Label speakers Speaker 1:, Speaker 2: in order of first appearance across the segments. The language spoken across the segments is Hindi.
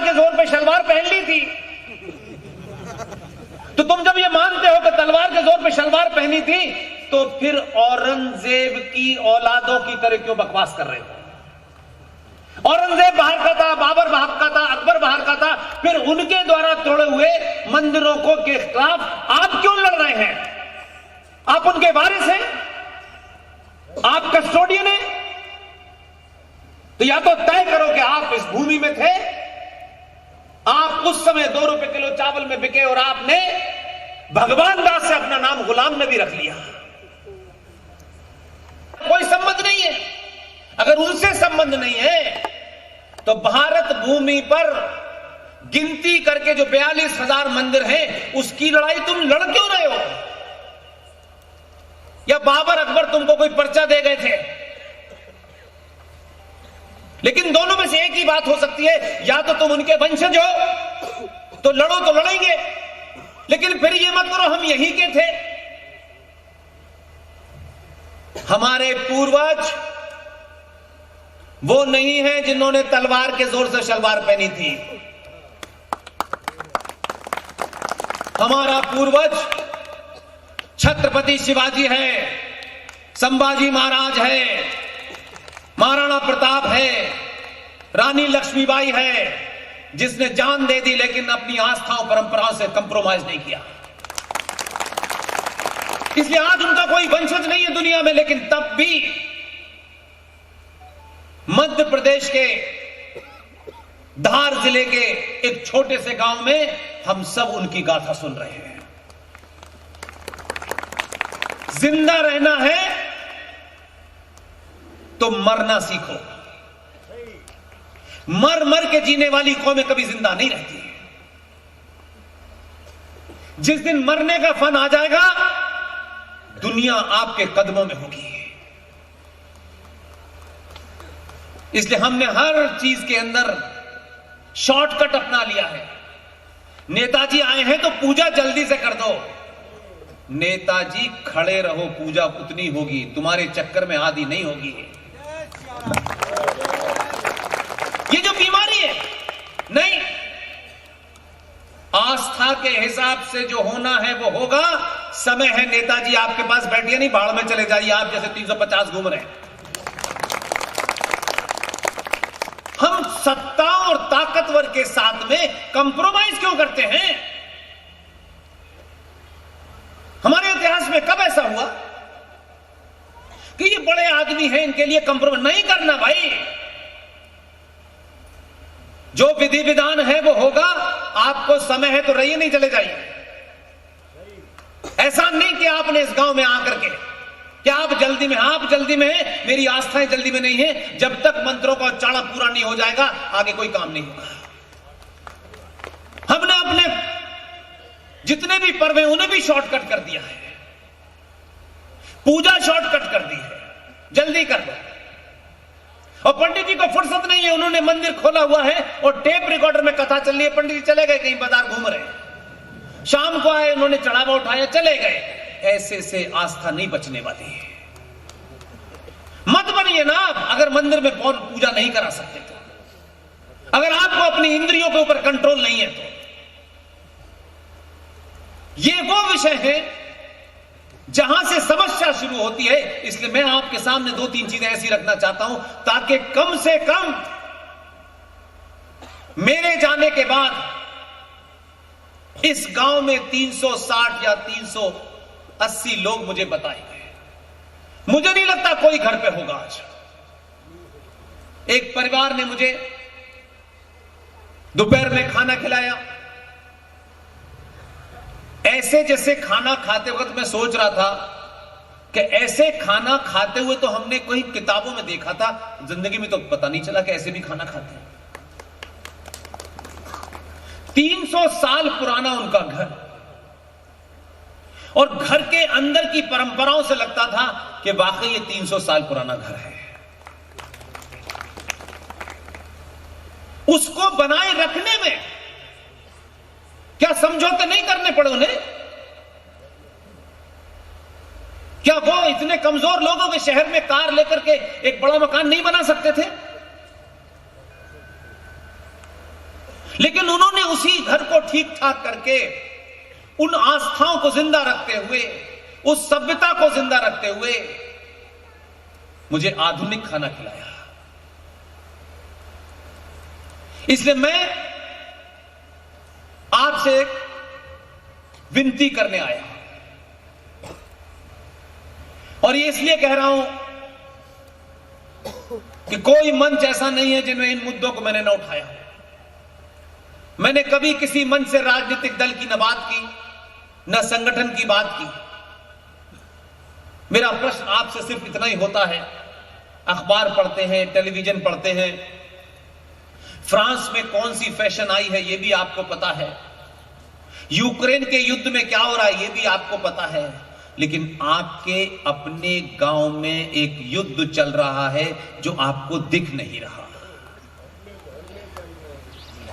Speaker 1: तलवार के जोर पे शलवार पहन ली थी। तो तुम जब ये मानते हो कि तलवार के जोर पे शलवार पहनी थी, तो फिर औरंगजेब की औलादों की तरह क्यों बकवास कर रहे हो? औरंगजेब बाहर का था, बाबर बाहर का था, अकबर बाहर का था, फिर उनके द्वारा तोड़े हुए मंदिरों को के खिलाफ आप क्यों लड़ रहे हैं? आप उनके वारिस हैं, आप कस्टोडियन हैं। तो या तो तय करो कि आप इस भूमि में थे, आप उस समय 2 रुपए किलो चावल में बिके और आपने भगवान दास से अपना नाम गुलाम नबी रख लिया। कोई संबंध नहीं है। अगर उनसे संबंध नहीं है तो भारत भूमि पर गिनती करके जो 42,000 मंदिर हैं, उसकी लड़ाई तुम लड़ क्यों रहे हो? या बाबर अकबर तुमको कोई पर्चा दे गए थे? लेकिन दोनों में से एक ही बात हो सकती है, या तो तुम उनके वंशज हो तो लड़ो, तो लड़ेंगे, लेकिन फिर ये मत करो हम यहीं के थे। हमारे पूर्वज वो नहीं है जिन्होंने तलवार के जोर से शलवार पहनी थी। हमारा पूर्वज छत्रपति शिवाजी है, संभाजी महाराज है, महाराणा प्रताप है, रानी लक्ष्मीबाई है, जिसने जान दे दी लेकिन अपनी आस्थाओं परंपराओं से कंप्रोमाइज नहीं किया। इसलिए आज उनका कोई वंशज नहीं है दुनिया में, लेकिन तब भी मध्य प्रदेश के धार जिले के एक छोटे से गांव में हम सब उनकी गाथा सुन रहे हैं। जिंदा रहना है तो मरना सीखो। मर मर के जीने वाली कौमें कभी जिंदा नहीं रहती। जिस दिन मरने का फन आ जाएगा, दुनिया आपके कदमों में होगी। इसलिए हमने हर चीज के अंदर शॉर्टकट अपना लिया है। नेताजी आए हैं तो पूजा जल्दी से कर दो। नेताजी खड़े रहो, पूजा उतनी होगी, तुम्हारे चक्कर में आधी नहीं होगी। ये जो बीमारी है, नहीं, आस्था के हिसाब से जो होना है वो होगा। समय है, नेताजी आपके पास बैठिए नहीं, बाढ़ में चले जाइए, आप जैसे 350 घूम रहे हैं। हम सत्ता और ताकतवर के साथ में कंप्रोमाइज क्यों करते हैं? हमारे इतिहास में कब ऐसा हुआ कि ये बड़े आदमी हैं, इनके लिए कंप्रोमाइज नहीं करना भाई। जो विधि विधान है वो होगा। आपको समय है तो रहिए, नहीं चले जाइए। ऐसा नहीं कि आपने इस गांव में आकर के क्या आप जल्दी में, आप जल्दी में है, मेरी आस्थाएं जल्दी में नहीं है। जब तक मंत्रों का उच्चारण पूरा नहीं हो जाएगा, आगे कोई काम नहीं होगा। हमने अपने जितने भी पर्व हैं उन्हें भी शॉर्टकट कर दिया है। पूजा शॉर्टकट कर दी है, जल्दी कर दो। और पंडित जी को फुर्सत नहीं है, उन्होंने मंदिर खोला हुआ है और टेप रिकॉर्डर में कथा चल रही है। पंडित जी चले गए कहीं, बाजार घूम रहे हैं। शाम को आए, उन्होंने चढ़ावा उठाया, चले गए। ऐसे से आस्था नहीं बचने वाली है। मत बनिए ना आप, अगर मंदिर में पूजा नहीं करा सकते तो। अगर आपको अपनी इंद्रियों के ऊपर कंट्रोल नहीं है तो। ये वो विषय है जहां से समस्या शुरू होती है। इसलिए मैं आपके सामने 2-3 चीजें ऐसी रखना चाहता हूं ताकि कम से कम मेरे जाने के बाद इस गांव में 360 या 380 लोग मुझे बताएंगे। मुझे नहीं लगता कोई घर पे होगा आज। एक परिवार ने मुझे दोपहर में खाना खिलाया। ऐसे जैसे खाना खाते वक्त मैं सोच रहा था कि ऐसे खाना खाते हुए तो हमने कोई किताबों में देखा था, जिंदगी में तो पता नहीं चला कि ऐसे भी खाना खाते हैं। 300 साल पुराना उनका घर, और घर के अंदर की परंपराओं से लगता था कि वाकई ये 300 साल पुराना घर है। उसको बनाए रखने में क्या समझौते नहीं करने पड़े उन्हें? क्या वो इतने कमजोर लोगों के शहर में कार लेकर के एक बड़ा मकान नहीं बना सकते थे? लेकिन उन्होंने उसी घर को ठीक ठाक करके, उन आस्थाओं को जिंदा रखते हुए, उस सभ्यता को जिंदा रखते हुए मुझे आधुनिक खाना खिलाया। इसलिए मैं आपसे एक विनती करने आया, और ये इसलिए कह रहा हूं कि कोई मंच ऐसा नहीं है जिनमें इन मुद्दों को मैंने न उठाया। मैंने कभी किसी मंच से राजनीतिक दल की न बात की, न संगठन की बात की। मेरा प्रश्न आपसे सिर्फ इतना ही होता है, अखबार पढ़ते हैं, टेलीविजन पढ़ते हैं, फ्रांस में कौन सी फैशन आई है यह भी आपको पता है, यूक्रेन के युद्ध में क्या हो रहा है यह भी आपको पता है, लेकिन आपके अपने गांव में एक युद्ध चल रहा है जो आपको दिख नहीं रहा।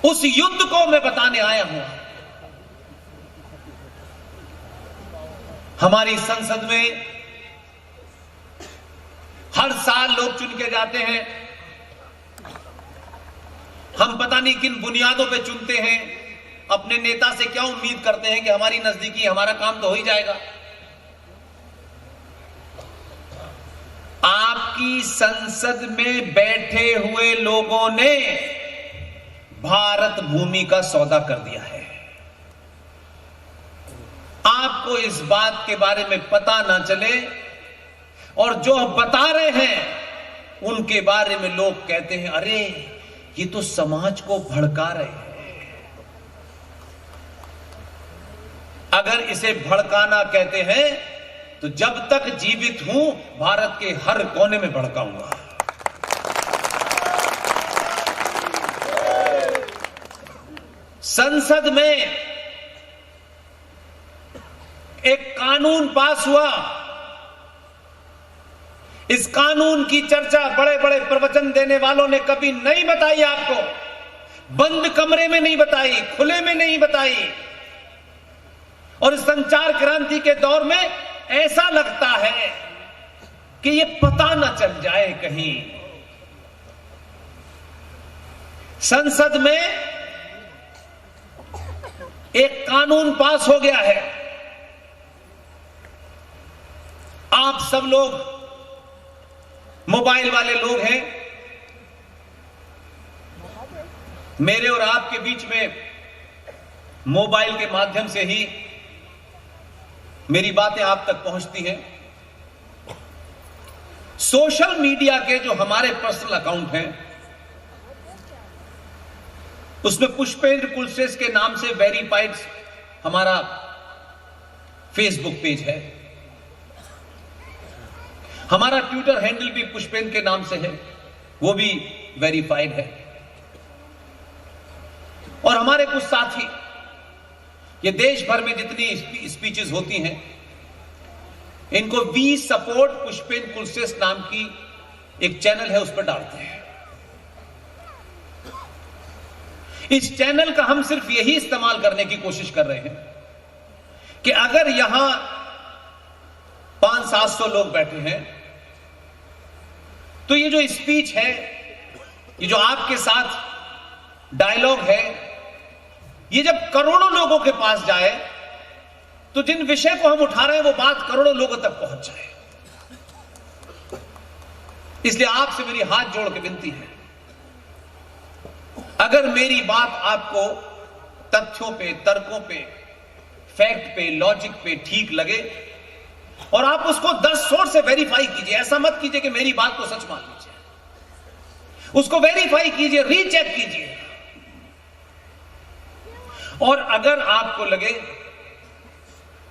Speaker 1: उस युद्ध को मैं बताने आया हूं। हमारी संसद में हर साल लोग चुन के जाते हैं। हम पता नहीं किन बुनियादों पे चुनते हैं, अपने नेता से क्या उम्मीद करते हैं कि हमारी नजदीकी हमारा काम तो हो ही जाएगा। आपकी संसद में बैठे हुए लोगों ने भारत भूमि का सौदा कर दिया है। आपको इस बात के बारे में पता ना चले, और जो बता रहे हैं उनके बारे में लोग कहते हैं अरे ये तो समाज को भड़का रहे हैं। अगर इसे भड़काना कहते हैं तो जब तक जीवित हूं भारत के हर कोने में भड़काऊंगा। संसद में एक कानून पास हुआ। इस कानून की चर्चा बड़े बड़े प्रवचन देने वालों ने कभी नहीं बताई आपको, बंद कमरे में नहीं बताई, खुले में नहीं बताई। और संचार क्रांति के दौर में ऐसा लगता है कि ये पता न चल जाए कहीं। संसद में एक कानून पास हो गया है। आप सब लोग मोबाइल वाले लोग हैं। मेरे और आपके बीच में मोबाइल के माध्यम से ही मेरी बातें आप तक पहुंचती हैं। सोशल मीडिया के जो हमारे पर्सनल अकाउंट हैं उसमें पुष्पेंद्र कुलश्रेष्ठ के नाम से वेरीफाइड हमारा फेसबुक पेज है। हमारा ट्विटर हैंडल भी पुष्पेंद्र के नाम से है, वो भी वेरीफाइड है। और हमारे कुछ साथी, ये देश भर में जितनी स्पीचेस होती हैं, इनको वी सपोर्ट पुष्पेंद्र कुलश्रेष्ठ नाम की एक चैनल है, उस पर डालते हैं। इस चैनल का हम सिर्फ यही इस्तेमाल करने की कोशिश कर रहे हैं कि अगर यहां 500-700 लोग बैठे हैं तो ये जो स्पीच है, ये जो आपके साथ डायलॉग है, ये जब करोड़ों लोगों के पास जाए तो जिन विषय को हम उठा रहे हैं वो बात करोड़ों लोगों तक पहुंच जाए। इसलिए आपसे मेरी हाथ जोड़ के विनती है, अगर मेरी बात आपको तथ्यों पे, तर्कों पे, फैक्ट पे, लॉजिक पे ठीक लगे और आप उसको 10 सोर्स से वेरीफाई कीजिए। ऐसा मत कीजिए कि मेरी बात को सच मान लीजिए, उसको वेरीफाई कीजिए, रीचेक कीजिए। और अगर आपको लगे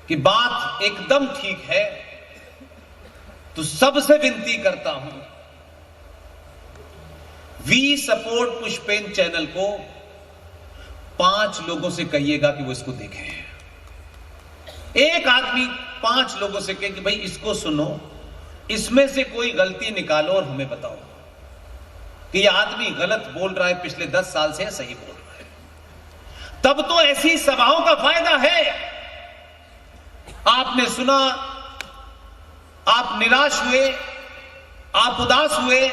Speaker 1: कि बात एकदम ठीक है तो सबसे विनती करता हूं, वी सपोर्ट पुष्पेंद्र चैनल को 5 लोगों से कहिएगा कि वो इसको देखें। एक आदमी 5 लोगों से कहे कि भाई इसको सुनो, इसमें से कोई गलती निकालो और हमें बताओ कि यह आदमी गलत बोल रहा है पिछले 10 साल से या सही बोल रहा है। तब तो ऐसी सभाओं का फायदा है। आपने सुना, आप निराश हुए, आप उदास हुए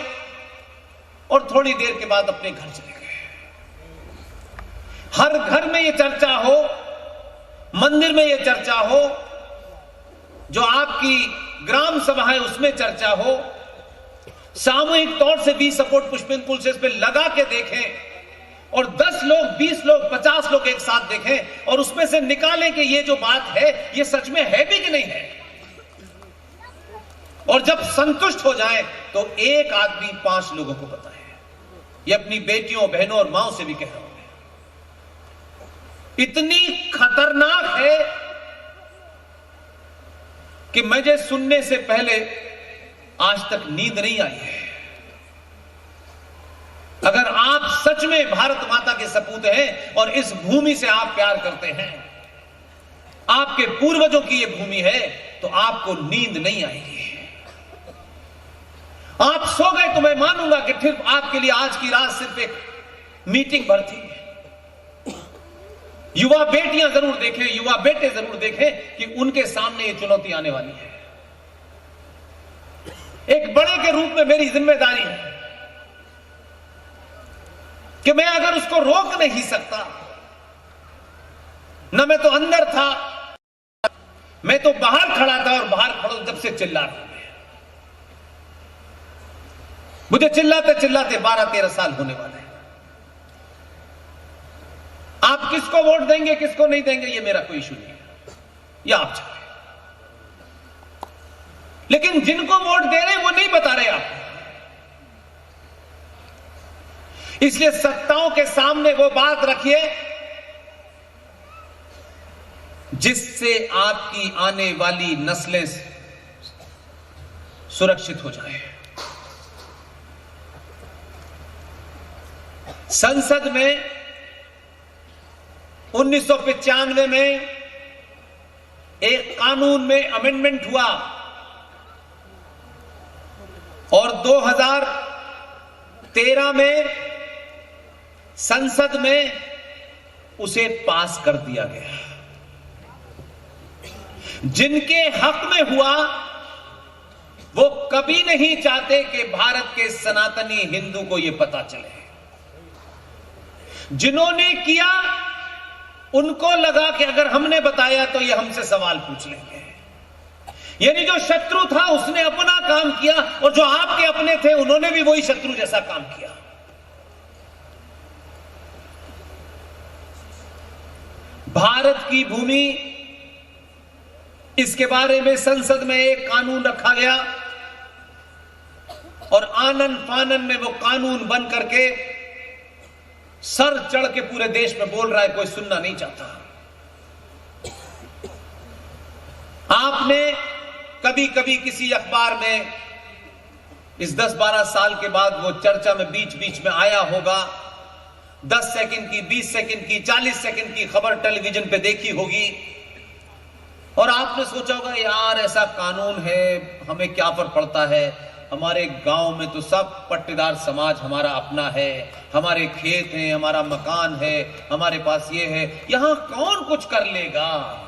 Speaker 1: और थोड़ी देर के बाद अपने घर चले गए। हर घर में ये चर्चा हो, मंदिर में ये चर्चा हो, जो आपकी ग्राम सभा है उसमें चर्चा हो, सामूहिक तौर से भी सपोर्ट पुष्पिन पुलसेस पे लगा के देखें और 10 लोग, 20 लोग, 50 लोग एक साथ देखें और उसमें से निकालें कि ये जो बात है ये सच में है भी कि नहीं है। और जब संतुष्ट हो जाए तो एक आदमी 5 लोगों को बताए। ये अपनी बेटियों, बहनों और माओं से भी कह रहा हूं। इतनी खतरनाक है कि मुझे सुनने से पहले आज तक नींद नहीं आई है। अगर आप सच में भारत माता के सपूत हैं और इस भूमि से आप प्यार करते हैं, आपके पूर्वजों की यह भूमि है, तो आपको नींद नहीं आएगी। आप सो गए तो मैं मानूंगा कि फिर आपके लिए आज की रात सिर्फ एक मीटिंग भर थी। युवा बेटियां जरूर देखें, युवा बेटे जरूर देखें कि उनके सामने ये चुनौती आने वाली है। एक बड़े के रूप में मेरी जिम्मेदारी है कि मैं अगर उसको रोक नहीं सकता, न मैं तो अंदर था, मैं तो बाहर खड़ा था और बाहर खड़ा जब से चिल्ला रहा हूं। मुझे चिल्लाते चिल्लाते 12-13 साल होने वाले हैं। आप किसको वोट देंगे, किसको नहीं देंगे, ये मेरा कोई इशू नहीं है, ये आप चाहें। लेकिन जिनको वोट दे रहे हैं वो नहीं बता रहे आपको। इसलिए सत्ताओं के सामने वो बात रखिए जिससे आपकी आने वाली नस्लें सुरक्षित हो जाए। संसद में 1995 में एक कानून में अमेंडमेंट हुआ और 2013 में संसद में उसे पास कर दिया गया। जिनके हक में हुआ वो कभी नहीं चाहते कि भारत के सनातनी हिंदू को यह पता चले। जिन्होंने किया उनको लगा कि अगर हमने बताया तो ये हमसे सवाल पूछ लेंगे। यानी जो शत्रु था उसने अपना काम किया और जो आपके अपने थे उन्होंने भी वही शत्रु जैसा काम किया। भारत की भूमि, इसके बारे में संसद में एक कानून रखा गया और आनन फानन में वो कानून बन करके सर चढ़ के पूरे देश में बोल रहा है, कोई सुनना नहीं चाहता। आपने कभी कभी किसी अखबार में इस 10-12 साल के बाद वो चर्चा में बीच बीच में आया होगा, 10 सेकंड की, 20 सेकंड की, 40 सेकंड की खबर टेलीविजन पे देखी होगी और आपने सोचा होगा यार ऐसा कानून है, हमें क्या फर्क पड़ता है, हमारे गांव में तो सब पट्टेदार समाज हमारा अपना है, हमारे खेत हैं, हमारा मकान है, हमारे पास ये है, यहां कौन कुछ कर लेगा।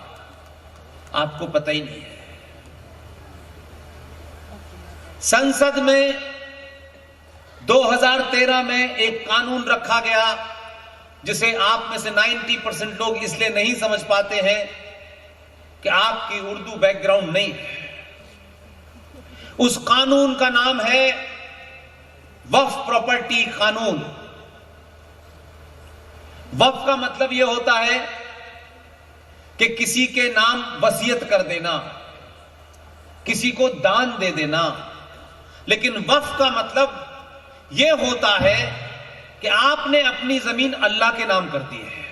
Speaker 1: आपको पता ही नहीं है। संसद में 2013 में एक कानून रखा गया जिसे आप में से 90% लोग इसलिए नहीं समझ पाते हैं कि आपकी उर्दू बैकग्राउंड नहीं है। उस कानून का नाम है वक्फ प्रॉपर्टी कानून। वक्फ का मतलब यह होता है कि किसी के नाम वसीयत कर देना, किसी को दान दे देना। लेकिन वक्फ का मतलब यह होता है कि आपने अपनी जमीन अल्लाह के नाम कर दी है।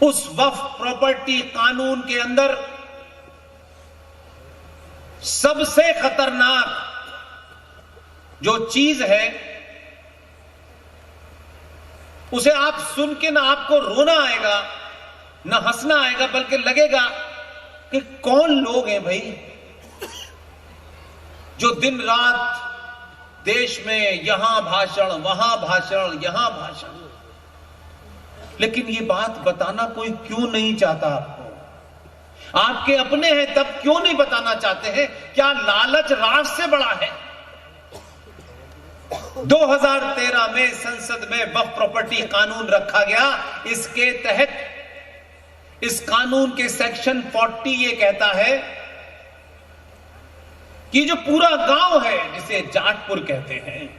Speaker 1: उस वक्फ प्रॉपर्टी कानून के अंदर सबसे खतरनाक जो चीज है उसे आप सुन के ना आपको रोना आएगा ना हंसना आएगा, बल्कि लगेगा कि कौन लोग हैं भाई जो दिन रात देश में यहां भाषण, वहां भाषण, यहां भाषण। लेकिन ये बात बताना कोई क्यों नहीं चाहता आपको? आपके अपने हैं तब क्यों नहीं बताना चाहते हैं? क्या लालच राज से बड़ा है? 2013 में संसद में वक्फ प्रॉपर्टी कानून रखा गया। इसके तहत इस कानून के सेक्शन 40 ये कहता है कि जो पूरा गांव है जिसे जाटपुर कहते हैं,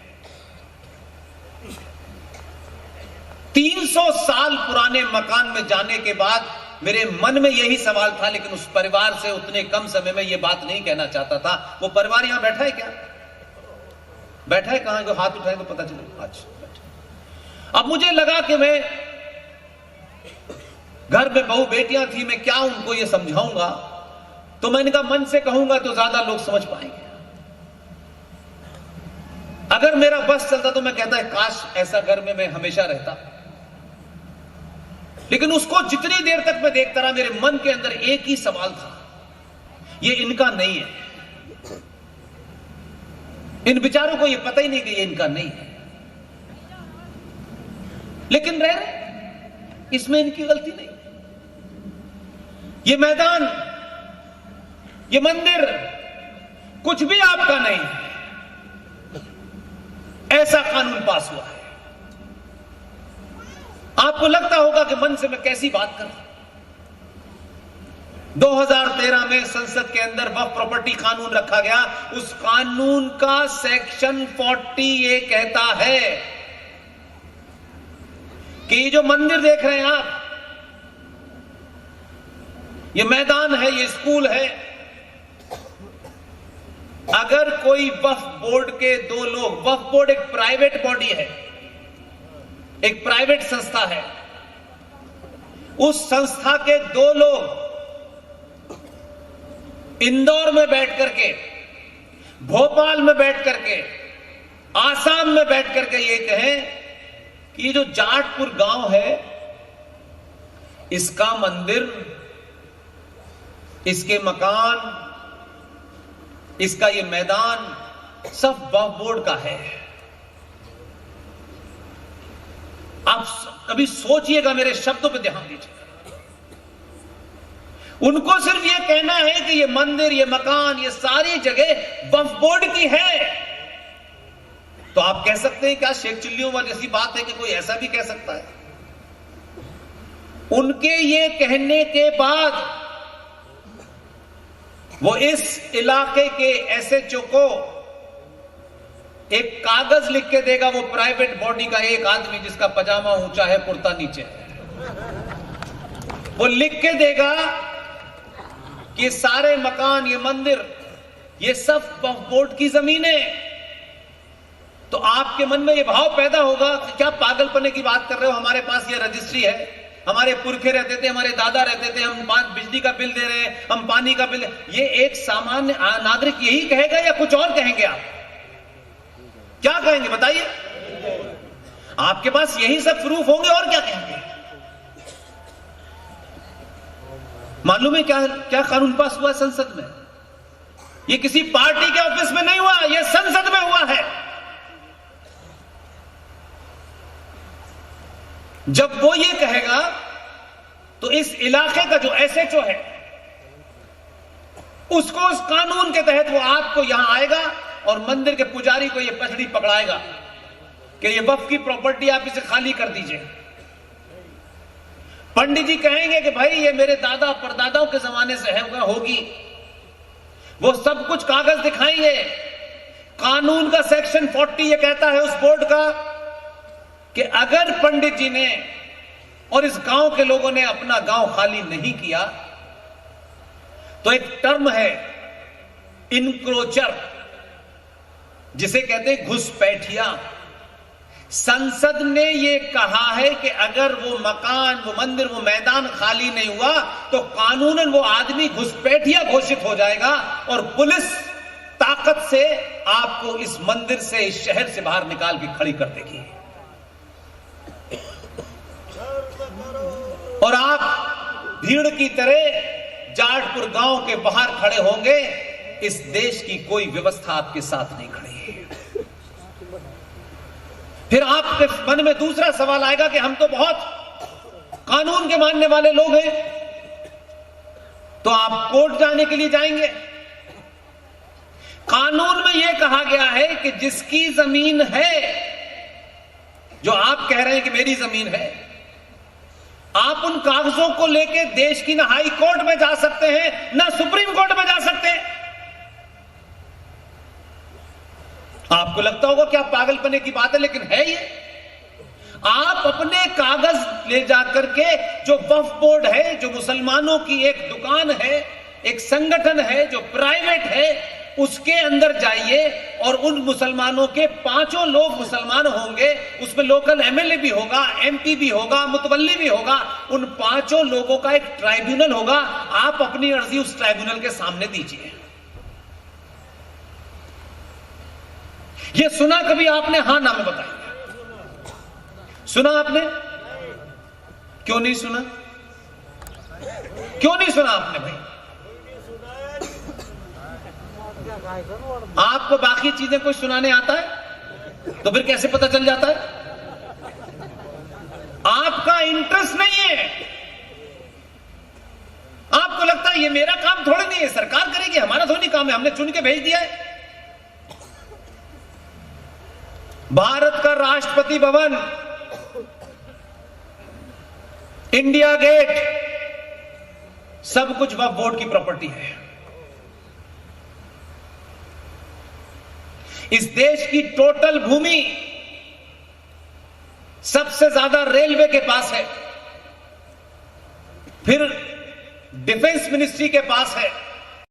Speaker 1: 300 साल पुराने मकान में जाने के बाद मेरे मन में यही सवाल था, लेकिन उस परिवार से उतने कम समय में यह बात नहीं कहना चाहता था। वो परिवार यहां बैठा है क्या? बैठा है? कहां? जो हाथ उठाए तो पता चले। अच्छा, अब मुझे लगा कि मैं घर में बहू बेटियां थी, मैं क्या उनको ये समझाऊंगा, तो मैंने कहा मन से कहूंगा तो ज्यादा लोग समझ पाएंगे। अगर मेरा बस चलता तो मैं कहता है काश ऐसा घर में मैं हमेशा रहता, लेकिन उसको जितनी देर तक मैं देखता रहा मेरे मन के अंदर एक ही सवाल था, ये इनका नहीं है। इन बेचारों को ये पता ही नहीं कि ये इनका नहीं है, लेकिन रह रहे, इसमें इनकी गलती नहीं। ये मैदान, ये मंदिर कुछ भी आपका नहीं है। ऐसा कानून पास हुआ है। आपको लगता होगा कि मन से मैं कैसी बात कर रहा हूं। 2013 में संसद के अंदर वक्फ प्रॉपर्टी कानून रखा गया। उस कानून का सेक्शन 40 ये कहता है कि जो मंदिर देख रहे हैं आप, ये मैदान है, ये स्कूल है, अगर कोई वक्फ बोर्ड के दो लोग, वक्फ बोर्ड एक प्राइवेट बॉडी है, एक प्राइवेट संस्था है, उस संस्था के दो लोग इंदौर में बैठ करके, भोपाल में बैठ करके, आसाम में बैठ करके ये कहें कि ये जो जाटपुर गांव है, इसका मंदिर, इसके मकान, इसका ये मैदान सब वक्फ बोर्ड का है। आप कभी सोचिएगा, मेरे शब्दों पे ध्यान दीजिएगा। उनको सिर्फ ये कहना है कि ये मंदिर, ये मकान, ये सारी जगह वक्फ बोर्ड की है। तो आप कह सकते हैं क्या शेख चिल्लियों वाली जैसी बात है कि कोई ऐसा भी कह सकता है? उनके ये कहने के बाद वो इस इलाके के एसएचओ को एक कागज लिख के देगा, वो प्राइवेट बॉडी का एक आदमी जिसका पजामा ऊंचा है, कुर्ता नीचे है, वो लिख के देगा कि सारे मकान, ये मंदिर, ये सब वक्फ बोर्ड की जमीन है। तो आपके मन में ये भाव पैदा होगा कि क्या पागलपने की बात कर रहे हो, हमारे पास ये रजिस्ट्री है, हमारे पुरखे रहते थे, हमारे दादा रहते थे, हम बिजली का बिल दे रहे हैं, हम पानी का बिल। ये एक सामान्य नागरिक यही कहेगा या कुछ और कहेंगे? आप क्या कहेंगे बताइए? आपके पास यही सब प्रूफ होंगे, और क्या कहेंगे? मालूम है क्या क्या कानून पास हुआ संसद में? ये किसी पार्टी के ऑफिस में नहीं हुआ, ये संसद में हुआ है। जब वो ये कहेगा तो इस इलाके का जो एसएचओ है, उसको उस कानून के तहत वो आपको यहां आएगा और मंदिर के पुजारी को ये पछड़ी पकड़ाएगा कि ये वक्फ की प्रॉपर्टी आप इसे खाली कर दीजिए। पंडित जी कहेंगे कि भाई ये मेरे दादा परदादाओं के जमाने से है, होगी, वो सब कुछ कागज दिखाएंगे। कानून का सेक्शन 40 ये कहता है उस बोर्ड का कि अगर पंडित जी ने और इस गांव के लोगों ने अपना गांव खाली नहीं किया तो एक टर्म है इनक्रोचर, जिसे कहते हैं घुसपैठिया। संसद ने यह कहा है कि अगर वो मकान, वो मंदिर, वो मैदान खाली नहीं हुआ तो कानूनन वो आदमी घुसपैठिया घोषित हो जाएगा और पुलिस ताकत से आपको इस मंदिर से, इस शहर से बाहर निकाल के खड़ी कर देगी और आप भीड़ की तरह जाटपुर गांव के बाहर खड़े होंगे। इस देश की कोई व्यवस्था आपके साथ नहीं खड़ी है। फिर आपके मन में दूसरा सवाल आएगा कि हम तो बहुत कानून के मानने वाले लोग हैं, तो आप कोर्ट जाने के लिए जाएंगे। कानून में यह कहा गया है कि जिसकी जमीन है, जो आप कह रहे हैं कि मेरी जमीन है, आप उन कागजों को लेके देश की ना हाई कोर्ट में जा सकते हैं ना सुप्रीम कोर्ट में जा सकते हैं। आपको लगता होगा कि आप पागलपने की बात है, लेकिन है ये। आप अपने कागज ले जाकर के, जो वक्फ बोर्ड है, जो मुसलमानों की एक दुकान है, एक संगठन है जो प्राइवेट है, उसके अंदर जाइए और उन मुसलमानों के 5 लोग मुसलमान होंगे, उसमें लोकल एमएलए भी होगा, एमपी भी होगा, मुतवल्ली भी होगा, उन 5 लोगों का एक ट्राइब्यूनल होगा। आप अपनी अर्जी उस ट्राइब्यूनल के सामने दीजिए। यह सुना कभी आपने? हां ना में बताइए। सुना आपने? क्यों नहीं सुना? क्यों नहीं सुना आपने भाई? आपको बाकी चीजें कोई सुनाने आता है तो फिर कैसे पता चल जाता है? आपका इंटरेस्ट नहीं है। आपको लगता है ये मेरा काम थोड़ी नहीं है, सरकार करेगी, हमारा थोड़ी काम है, हमने चुन के भेज दिया है। भारत का राष्ट्रपति भवन, इंडिया गेट, सब कुछ वक्फ बोर्ड की प्रॉपर्टी है। इस देश की टोटल भूमि सबसे ज्यादा रेलवे के पास है, फिर डिफेंस मिनिस्ट्री के पास है,